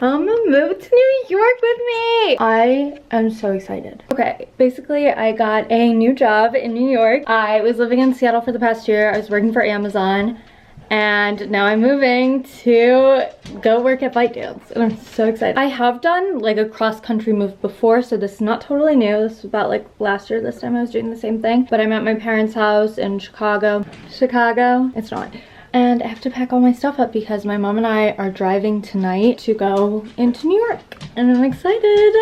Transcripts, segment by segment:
come move to New York with me. I am so excited. Okay, basically I got a new job in New York. I was living in Seattle for the past year. I was working for Amazon. And now I'm moving to go work at ByteDance, and I'm so excited. I have done like a cross-country move before, so this is not totally new. This was about like last year this time I was doing the same thing. But I'm at my parents' house in Chicago. It's not. And I have to pack all my stuff up because my mom and I are driving tonight to go into New York. And I'm excited.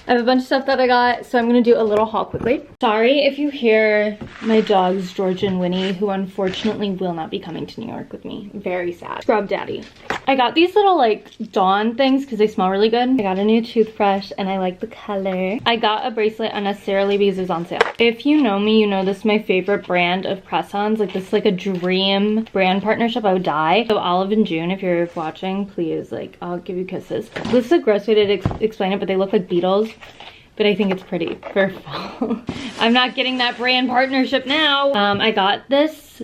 I have a bunch of stuff that I got, so I'm gonna do a little haul quickly. Sorry if you hear my dogs, Georgia and Winnie, who unfortunately will not be coming to New York with me. Very sad. Scrub daddy. I got these little like Dawn things because they smell really good. I got a new toothbrush and I like the color. I got a bracelet unnecessarily because it was on sale. If you know me, you know this is my favorite brand of press-ons. Like this is like a dream brand partnership. I would die. So Olive and June, if you're watching, please, like, I'll give you kisses. This is a gross way to explain it, but they look like beetles. But I think it's pretty for fall. I'm not getting that brand partnership now. I got this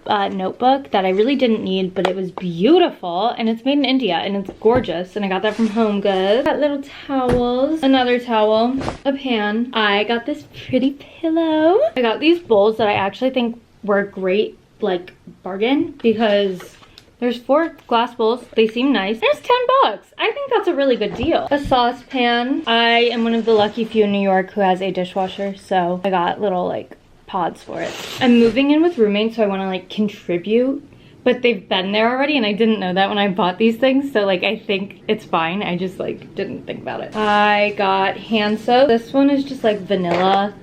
notebook that I really didn't need, but it was beautiful, and it's made in India, and it's gorgeous, and I got that from Home Goods. Got little towels, another towel, a pan. I got this pretty pillow. I got these bowls that I actually think were a great, like, bargain, because there's 4 glass bowls. They seem nice. There's 10 bucks. I think that's a really good deal. A saucepan. I am one of the lucky few in New York who has a dishwasher, so I got little like pods for it. I'm moving in with roommates, so I want to like contribute, but they've been there already and I didn't know that when I bought these things, so like I think it's fine. I just like didn't think about it. I got hand soap. This one is just like vanilla.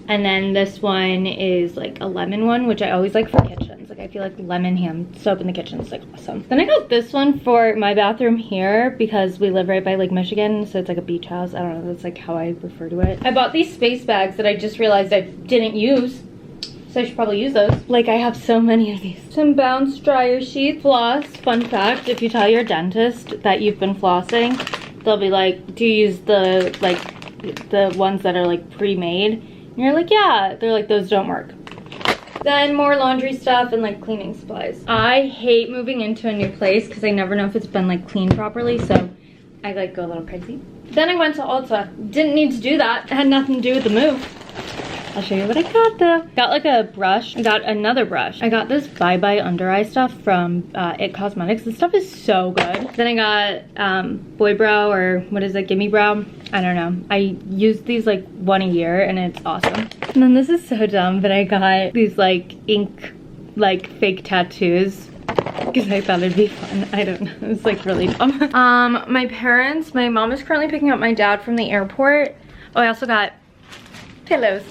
And then this one is like a lemon one, which I always like for kitchens. Like I feel like lemon hand soap in the kitchen is like awesome. Then I got this one for my bathroom here because we live right by Lake Michigan. So it's like a beach house. I don't know, that's like how I refer to it. I bought these space bags that I just realized I didn't use. So I should probably use those. Like I have so many of these. Some Bounce dryer sheets. Floss. Fun fact, if you tell your dentist that you've been flossing, they'll be like, do you use the ones that are like pre-made? And you're like, yeah. They're like, those don't work. Then more laundry stuff and like cleaning supplies. I hate moving into a new place because I never know if it's been like cleaned properly, so I like go a little crazy. Then I went to Ulta. Didn't need to do that. It had nothing to do with the move. I'll show you what I got though. Got like a brush. I got another brush. I got this Bye Bye Under Eye stuff from It Cosmetics. This stuff is so good. Then I got Boy Brow, or what is it, Gimme Brow? I don't know. I use these like 1 a year and it's awesome. And then this is so dumb, but I got these like ink, like fake tattoos because I thought it'd be fun. I don't know. It's like really dumb. My mom is currently picking up my dad from the airport. Oh, I also got pillows.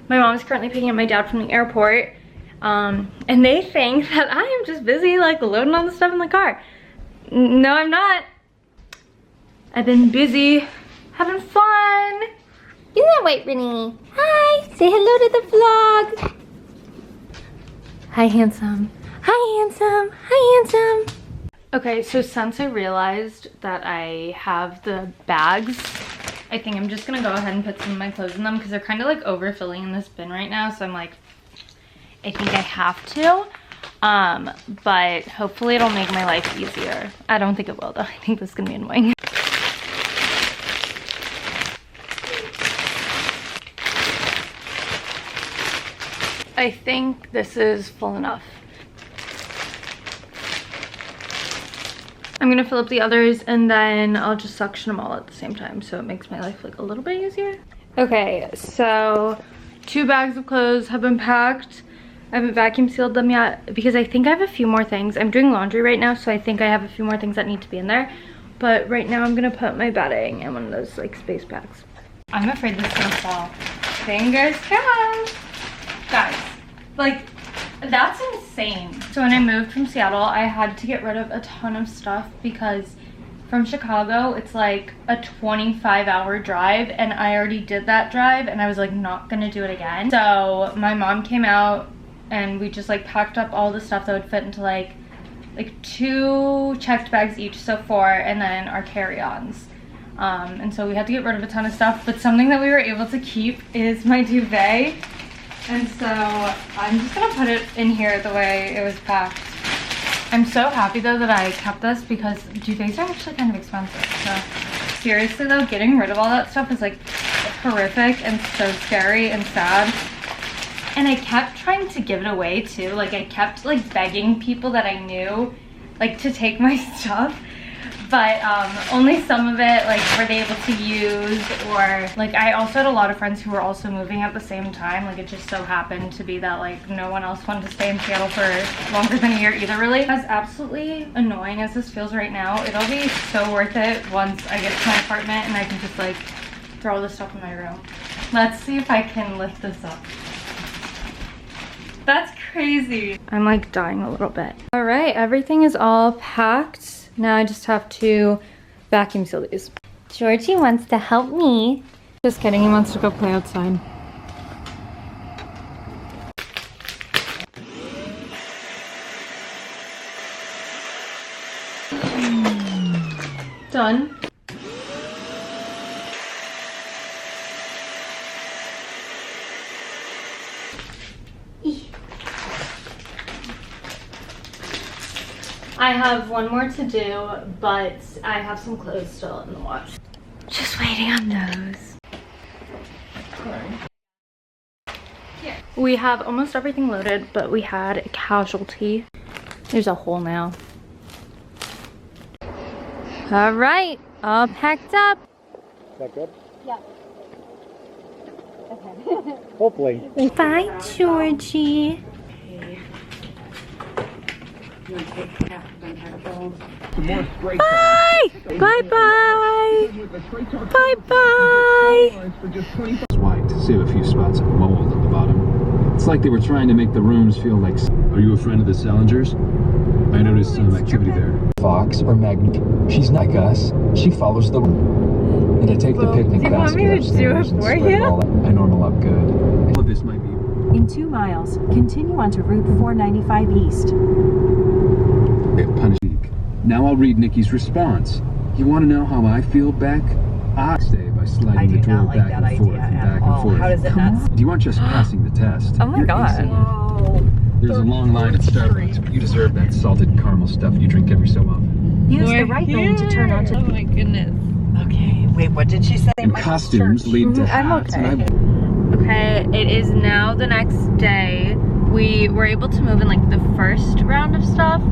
My mom is currently picking up my dad from the airport, and they think that I am just busy like loading all the stuff in the car. No, I'm not. I've been busy having fun. Isn't that right, Rennie? Hi, say hello to the vlog. Hi, handsome. Hi, handsome. Hi, handsome. Okay, so since I realized that I have the bags, I think I'm just gonna go ahead and put some of my clothes in them because they're kind of like overfilling in this bin right now. So I'm like, I think I have to. But hopefully it'll make my life easier. I don't think it will though. I think this is gonna be annoying. I think this is full enough. I'm gonna fill up the others and then I'll just suction them all at the same time so it makes my life like a little bit easier. Okay, so 2 bags of clothes have been packed. I haven't vacuum sealed them yet because I think I have a few more things. I'm doing laundry right now, so I think I have a few more things that need to be in there. But right now I'm gonna put my bedding in one of those like space bags. I'm afraid this is gonna fall. Fingers crossed. Guys, like, that's insane. So when I moved from Seattle, I had to get rid of a ton of stuff because from Chicago, it's like a 25-hour drive and I already did that drive and I was like not gonna do it again. So my mom came out and we just like packed up all the stuff that would fit into like 2 checked bags each, so 4, and then our carry-ons. And so we had to get rid of a ton of stuff, but something that we were able to keep is my duvet. And so I'm just gonna put it in here the way it was packed. I'm so happy though that I kept this because duvets are actually kind of expensive. So seriously though, getting rid of all that stuff is like horrific and so scary and sad. And I kept trying to give it away too. Like I kept like begging people that I knew like to take my stuff. But only some of it like were they able to use, or like I also had a lot of friends who were also moving at the same time. Like it just so happened to be that like no one else wanted to stay in Seattle for longer than a year either really. As absolutely annoying as this feels right now, it'll be so worth it once I get to my apartment and I can just like throw all this stuff in my room. Let's see if I can lift this up. That's crazy. I'm like dying a little bit. All right, everything is all packed. Now I just have to vacuum seal these. Georgie wants to help me. Just kidding, he wants to go play outside. Done. I have one more to do, but I have some clothes still in the wash. Just waiting on those. Yeah. We have almost everything loaded, but we had a casualty. There's a hole now. All right, all packed up. Is that good? Yeah. Okay. Hopefully. Bye, Georgie. Bye! Bye-bye! Bye-bye! White to save a few spots of mold at the bottom. It's like they were trying to make the rooms feel like... Are you a friend of the Salingers? I noticed some activity there. Fox or Magnet. She's not like us. She follows the... And I take the picnic basket upstairs and spread it all out. I normal up good. All of this might be... In 2 miles, continue onto Route 495 East. Punish. Now I'll read Nikki's response. You want to know how I feel, Beck? I stay by sliding the drawer back and forth and back and forth. How does it not? You aren't just passing the test. Oh my god. Whoa. There's a long line at Starbucks, but you deserve that salted caramel stuff you drink every so often. Use the right lane to turn onto... Oh my goodness. Okay, wait, what did she say? And costumes lead to hats. I'm okay. Okay, it is now the next day. We were able to move in like the first round of stuff,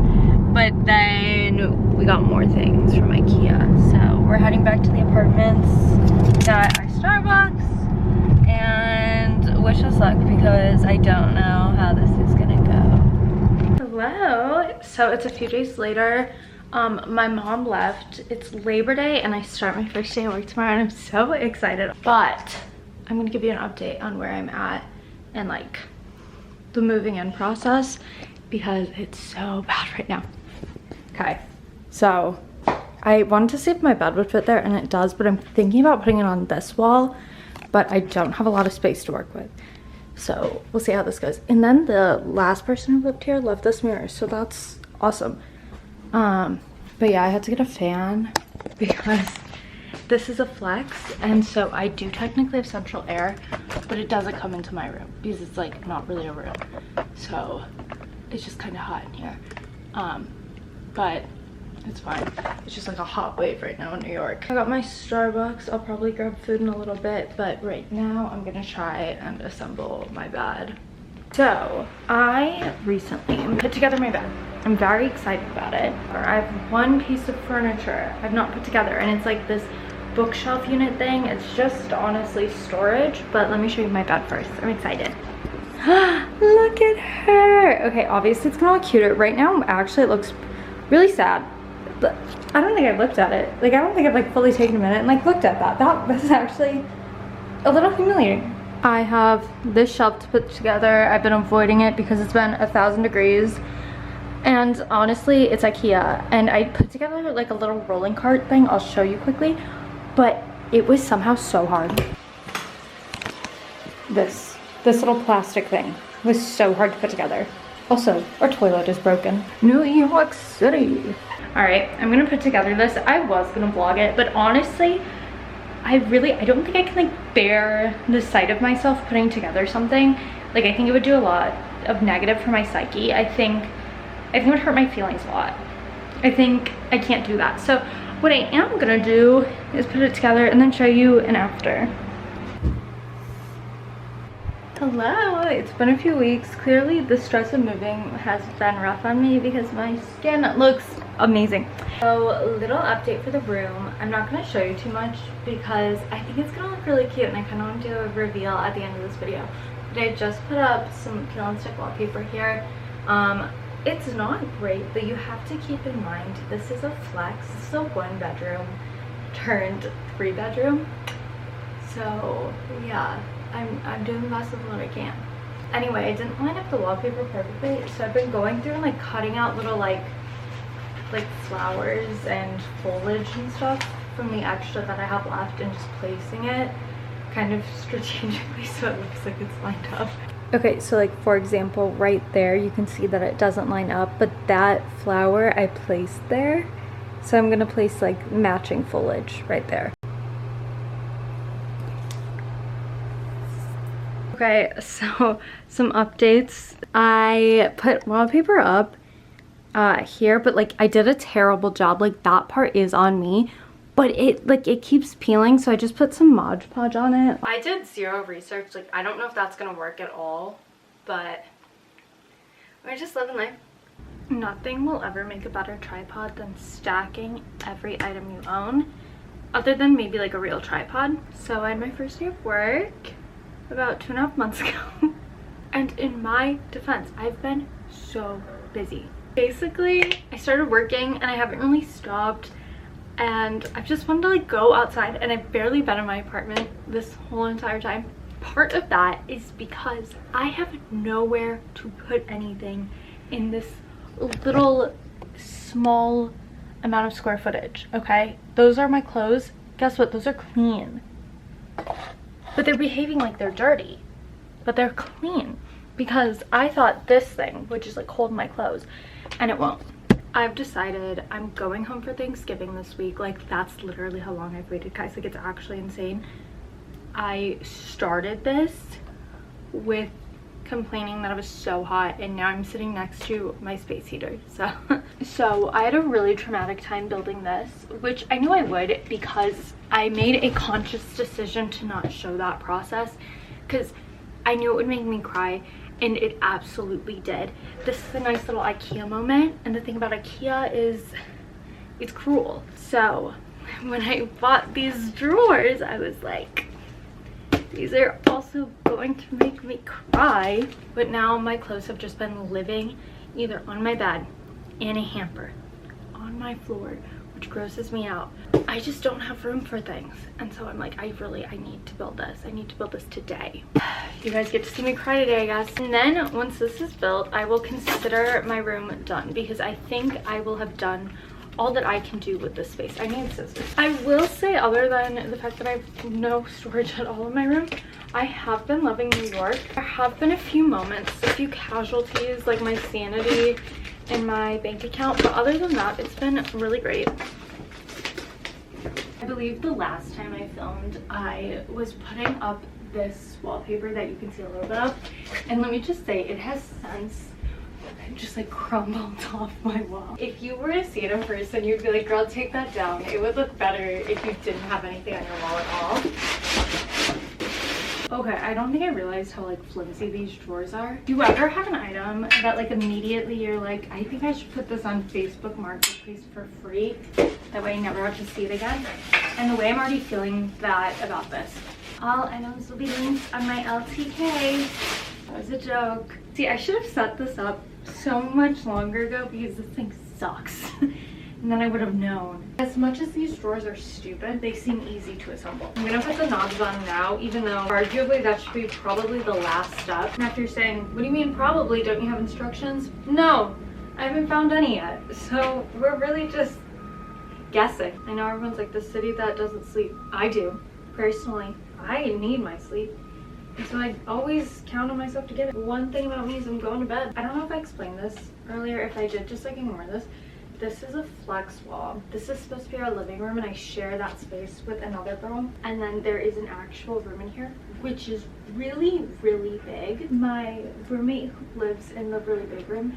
but then we got more things from IKEA. So we're heading back to the apartments. Got our Starbucks, and wish us luck because I don't know how this is gonna go. Hello. So it's a few days later. My mom left. It's Labor Day and I start my first day of work tomorrow and I'm so excited. But I'm gonna give you an update on where I'm at and like the moving in process because it's so bad right now. Okay, so I wanted to see if my bed would fit there and it does, but I'm thinking about putting it on this wall, but I don't have a lot of space to work with. So we'll see how this goes. And then the last person who lived here left this mirror, so that's awesome. But yeah, I had to get a fan because this is a flex, and so I do technically have central air, but it doesn't come into my room because it's like not really a room, so it's just kind of hot in here. But it's fine. It's just like a hot wave right now in New York. I got my Starbucks. I'll probably grab food in a little bit, but right now I'm gonna try and assemble my bed. So I recently put together my bed. I'm very excited about it. I have one piece of furniture I've not put together, and it's like this bookshelf unit thing. It's just honestly storage, but let me show you my bed first. I'm excited. Look at her. Okay, obviously it's gonna look cuter. Right now, actually it looks really sad, but I don't think I've looked at it. Like, I don't think I've like fully taken a minute and like looked at that. That's actually a little humiliating. I have this shelf to put together. I've been avoiding it because it's been 1,000 degrees. And honestly, it's IKEA. And I put together like a little rolling cart thing. I'll show you quickly. But it was somehow so hard. This little plastic thing was so hard to put together. Also, our toilet is broken. New York City. All right, I'm gonna put together this. I was gonna vlog it, but honestly, I don't think I can like bear the sight of myself putting together something. Like, I think it would do a lot of negative for my psyche. I think I think it would hurt my feelings a lot. I think I can't do that. So what I am gonna do is put it together and then show you an after. Hello, it's been a few weeks. Clearly the stress of moving has been rough on me because my skin looks amazing. So little update for the room. I'm not gonna show you too much because I think it's gonna look really cute and I kind of want to do a reveal at the end of this video. But I just put up some peel and stick wallpaper here. It's not great, but you have to keep in mind this is a flex. This is a 1-bedroom turned 3-bedroom. So yeah, I'm doing the best with what I can. Anyway, I didn't line up the wallpaper perfectly, so I've been going through and like cutting out little like flowers and foliage and stuff from the extra that I have left and just placing it kind of strategically so it looks like it's lined up. Okay, so like for example, right there you can see that it doesn't line up, but that flower I placed there. So I'm gonna place like matching foliage right there. Okay, so some updates. I put wallpaper up here, but like I did a terrible job. Like that part is on me, but it keeps peeling, so I just put some Mod Podge on it. I did zero research. Like I don't know if that's gonna work at all, but we're just living life. Nothing will ever make a better tripod than stacking every item you own, other than maybe like a real tripod. So I had my first day of work about 2.5 months ago. And in my defense, I've been so busy. Basically, I started working and I haven't really stopped, and I've just wanted to like go outside, and I've barely been in my apartment this whole entire time. Part of that is because I have nowhere to put anything in this little small amount of square footage, okay? Those are my clothes. Guess what? Those are clean. But they're behaving like they're dirty, but they're clean because I thought this thing would just like hold my clothes, and it won't. I've decided I'm going home for Thanksgiving this week. Like that's literally how long I've waited, guys. Like it's actually insane. I started this with complaining that it was so hot, and now I'm sitting next to my space heater. So I had a really traumatic time building this, which I knew I would because I made a conscious decision to not show that process because I knew it would make me cry, and it absolutely did. This is a nice little IKEA moment, and the thing about IKEA is it's cruel. So when I bought these drawers, I was like, these are also going to make me cry. But now my clothes have just been living either on my bed, in a hamper, on my floor, which grosses me out. I just don't have room for things, and so I'm like, I need to build this. I need to build this today. You guys get to see me cry today, I guess. And then once this is built, I will consider my room done because I think I will have done all that I can do with this space. I need scissors. I will say, other than the fact that I have no storage at all in my room, I have been loving New York. There have been a few moments, a few casualties, like my sanity and my bank account, but other than that, it's been really great. I believe the last time I filmed, I was putting up this wallpaper that you can see a little bit of, and let me just say, it has since just like crumbled off my wall. If you were to see it in person, you'd be like, girl, take that down. It would look better if you didn't have anything on your wall at all. Okay, I don't think I realized how like flimsy these drawers are. Do you ever have an item that like immediately you're like, I think I should put this on Facebook Marketplace for free, that way I never have to see it again? And the way I'm already feeling that about this, all items will be linked on my LTK. That was a joke. See, I should have set this up so much longer ago because this thing sucks. And then I would have known. As much as these drawers are stupid, they seem easy to assemble. I'm gonna put the knobs on now, even though arguably that should be probably the last step. And after you're saying, what do you mean probably? Don't you have instructions? No, I haven't found any yet. So we're really just guessing. I know everyone's like, the city that doesn't sleep. I do. Personally, I need my sleep. And so I always count on myself to get it. One thing about me is I'm going to bed. I don't know if I explained this earlier. If I did, just like ignore this. This is a flex wall. This is supposed to be our living room, and I share that space with another girl. And then there is an actual room in here, which is really, really big. My roommate who lives in the really big room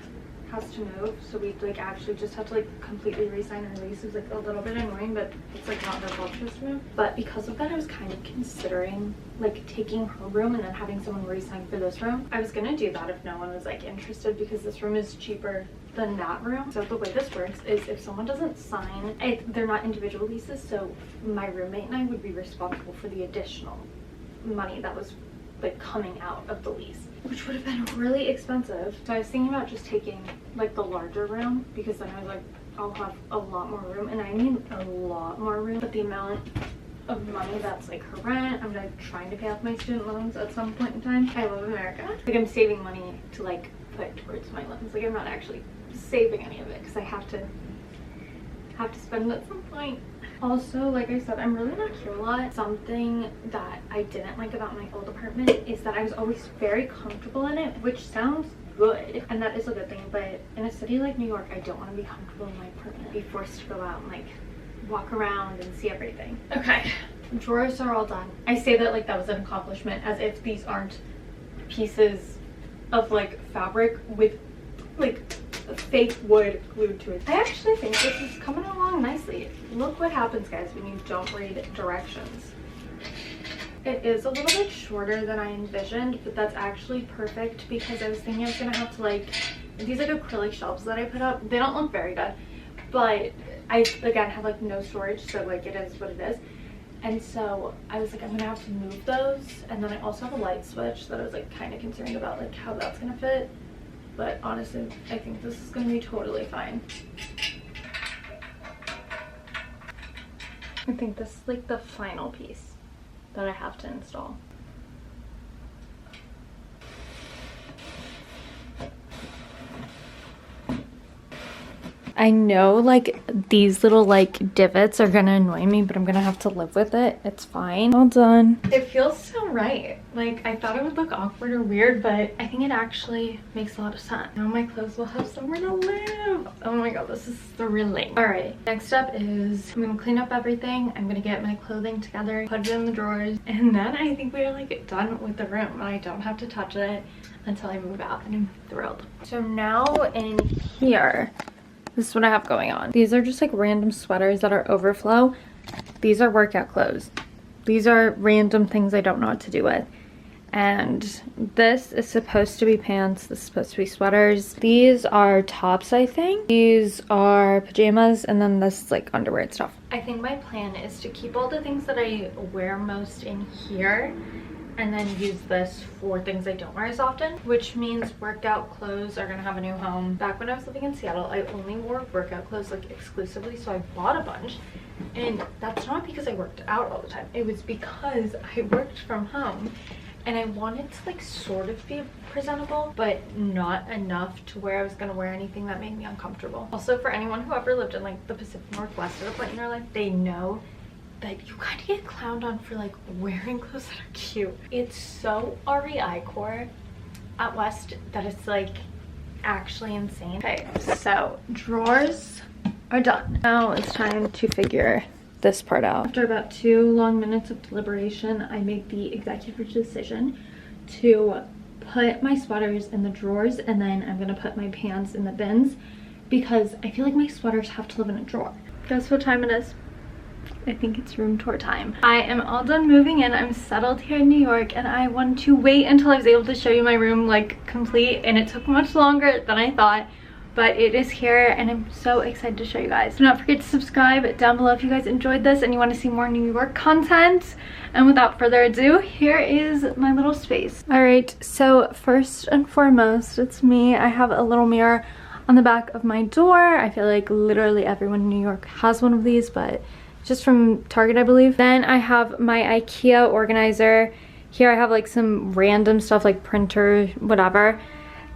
has to move, so we like actually just have to like completely re-sign her lease. It was like a little bit annoying, but it's like not her fault she has to move. But because of that, I was kind of considering like taking her room and then having someone re-sign for this room. I was gonna do that if no one was like interested, because this room is cheaper than that room. So the way this works is if someone doesn't sign, they're not individual leases, so my roommate and I would be responsible for the additional money that was like coming out of the lease, which would have been really expensive. So I was thinking about just taking like the larger room, because then I was like, I'll have a lot more room, and I need a lot more room. But the amount of money that's like her rent, I'm like trying to pay off my student loans at some point in time. I love America. Like I'm saving money to like put towards my loans. Like I'm not actually saving any of it because I have to spend it at some point. Also, like I said, I'm really not here a lot. Something that I didn't like about my old apartment is that I was always very comfortable in it, which sounds good, and that is a good thing, but in a city like New York, I don't want to be comfortable in my apartment, be forced to go out and like walk around and see everything. Okay, drawers are all done. I say that like that was an accomplishment, as if these aren't pieces of like fabric with like fake wood glued to it. I actually think this is coming along nicely. Look what happens, guys, when you don't read directions. It is a little bit shorter than I envisioned, but that's actually perfect, because I was thinking I was gonna have to like these like acrylic shelves that I put up. They don't look very good, but I again have like no storage, so like it is what it is. And so I was like, I'm gonna have to move those, and then I also have a light switch that I was like kind of concerned about like how that's gonna fit. But honestly, I think this is gonna be totally fine. I think this is like the final piece that I have to install. I know like these little like divots are gonna annoy me, but I'm gonna have to live with it. It's fine. All done. It feels so right. Like I thought it would look awkward or weird, but I think it actually makes a lot of sense. Now my clothes will have somewhere to live. Oh my god, this is thrilling. All right, next up is I'm gonna clean up everything. I'm gonna get my clothing together, put it in the drawers, and then I think we're like done with the room, and I don't have to touch it until I move out, and I'm thrilled. So now in here, this is what I have going on. These are just like random sweaters that are overflow. These are workout clothes. These are random things I don't know what to do with. And this is supposed to be pants. This is supposed to be sweaters. These are tops, I think. These are pajamas, and then this is like underwear and stuff. I think my plan is to keep all the things that I wear most in here, and then use this for things I don't wear as often, which means workout clothes are gonna have a new home. Back when I was living in Seattle, I only wore workout clothes like exclusively, so I bought a bunch. And that's not because I worked out all the time. It was because I worked from home, and I wanted to like sort of be presentable, but not enough to where I was gonna wear anything that made me uncomfortable. Also, for anyone who ever lived in like the Pacific Northwest at a point in their life, they know that you kind of get clowned on for like wearing clothes that are cute. It's so REI core at West that it's like actually insane. Okay, so drawers are done. Now it's time to figure this part out. After about 2 long minutes of deliberation, I made the executive decision to put my sweaters in the drawers, and then I'm gonna put my pants in the bins, because I feel like my sweaters have to live in a drawer. Guess what time it is? I think it's room tour time. I am all done moving in. I'm settled here in New York, and I wanted to wait until I was able to show you my room like complete, and it took much longer than I thought, but it is here, and I'm so excited to show you guys. Do not forget to subscribe down below if you guys enjoyed this and you want to see more New York content. And without further ado, here is my little space. All right, so first and foremost, it's me. I have a little mirror on the back of my door. I feel like literally everyone in New York has one of these, but just from Target, I believe. Then I have my IKEA organizer. Here I have like some random stuff like printer, whatever.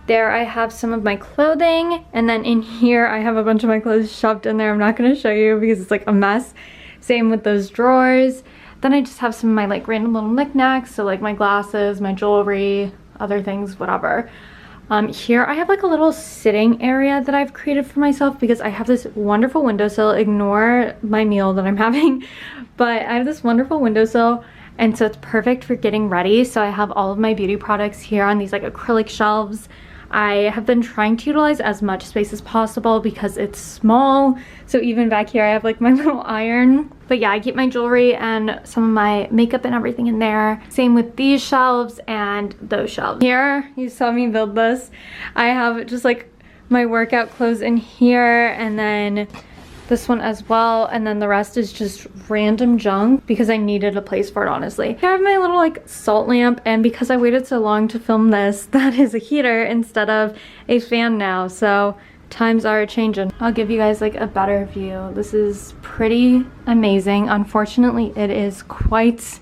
There I have some of my clothing, and then in here I have a bunch of my clothes shoved in there. I'm not gonna show you because it's like a mess. Same with those drawers. Then I just have some of my like random little knickknacks, so like my glasses, my jewelry, other things, whatever. Here I have like a little sitting area that I've created for myself because I have this wonderful windowsill. Ignore my meal that I'm having, but I have this wonderful windowsill, and so it's perfect for getting ready. So I have all of my beauty products here on these like acrylic shelves. I have been trying to utilize as much space as possible because it's small. So even back here I have like my little iron. But yeah, I keep my jewelry and some of my makeup and everything in there. Same with these shelves and those shelves. Here, you saw me build this. I have just like my workout clothes in here, and then this one as well, and then the rest is just random junk because I needed a place for it, honestly. I have my little like salt lamp, and because I waited so long to film this, that is a heater instead of a fan now, so times are changing. I'll give you guys like a better view. This is pretty amazing. Unfortunately, it is quite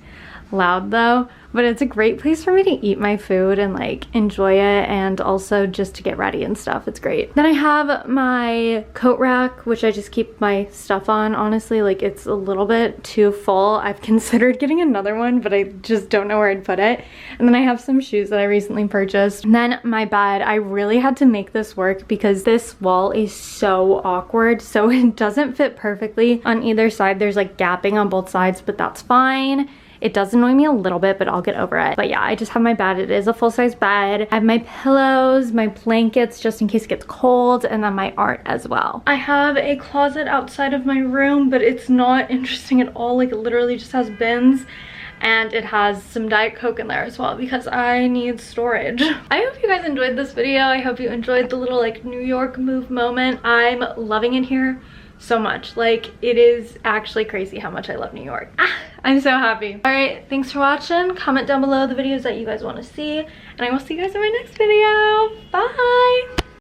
loud though, but it's a great place for me to eat my food and like enjoy it, and also just to get ready and stuff. It's great. Then I have my coat rack, which I just keep my stuff on. Honestly, like it's a little bit too full. I've considered getting another one, but I just don't know where I'd put it. And then I have some shoes that I recently purchased. And then my bed, I really had to make this work because this wall is so awkward, so it doesn't fit perfectly on either side. There's like gapping on both sides, but that's fine. It does annoy me a little bit, but I'll get over it. But yeah, I just have my bed. It is a full-size bed. I have my pillows, my blankets, just in case it gets cold, and then my art as well. I have a closet outside of my room, but it's not interesting at all. Like, it literally just has bins, and it has some Diet Coke in there as well because I need storage. I hope you guys enjoyed this video. I hope you enjoyed the little like New York move moment. I'm loving it here so much. Like, it is actually crazy how much I love New York. I'm so happy. All right, thanks for watching. Comment down below the videos that you guys want to see, and I will see you guys in my next video. Bye.